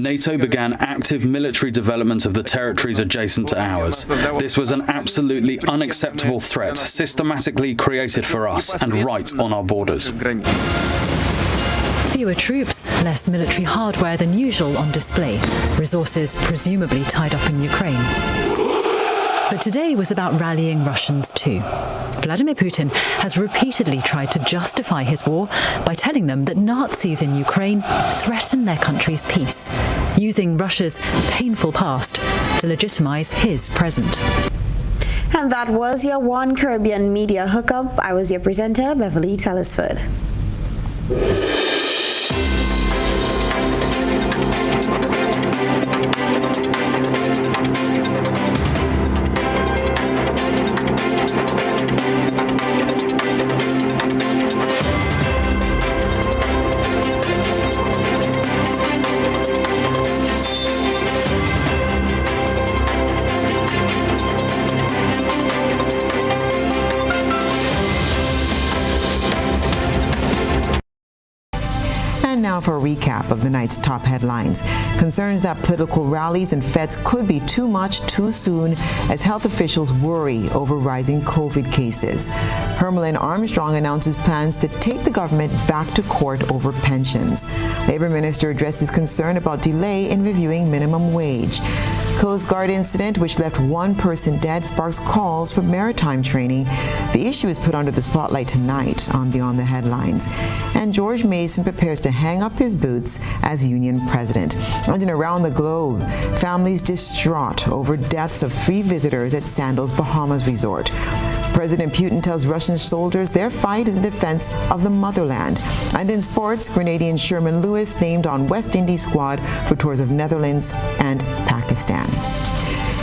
NATO began active military development of the territories adjacent to ours. This was an absolutely unacceptable threat, systematically created for us and right on our borders. Fewer troops, less military hardware than usual on display, resources presumably tied up in Ukraine. But today was about rallying Russians too. Vladimir Putin has repeatedly tried to justify his war by telling them that Nazis in Ukraine threaten their country's peace, using Russia's painful past to legitimize his present. And that was your One Caribbean Media Hookup. I was your presenter, Beverly Tellisford. Now for a recap of the night's top headlines. Concerns that political rallies and fetes could be too much too soon as health officials worry over rising COVID cases. Hermelin Armstrong announces plans to take the government back to court over pensions. Labor Minister addresses concern about delay in reviewing minimum wage. Coast Guard incident, which left one person dead, sparks calls for maritime training. The issue is put under the spotlight tonight on Beyond the Headlines. And George Mason prepares to hang up his boots as union president. And around the globe, families distraught over deaths of 3 visitors at Sandals Bahamas Resort. President Putin tells Russian soldiers their fight is in defense of the motherland. And in sports, Grenadian Sherman Lewis named on West Indies squad for tours of Netherlands and Pakistan.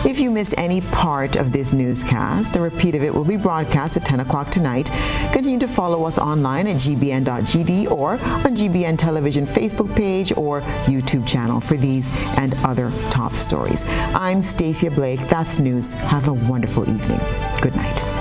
If you missed any part of this newscast, a repeat of it will be broadcast at 10 o'clock tonight. Continue to follow us online at gbn.gd or on GBN Television Facebook page or YouTube channel for these and other top stories. I'm Stasia Blake. That's news. Have a wonderful evening. Good night.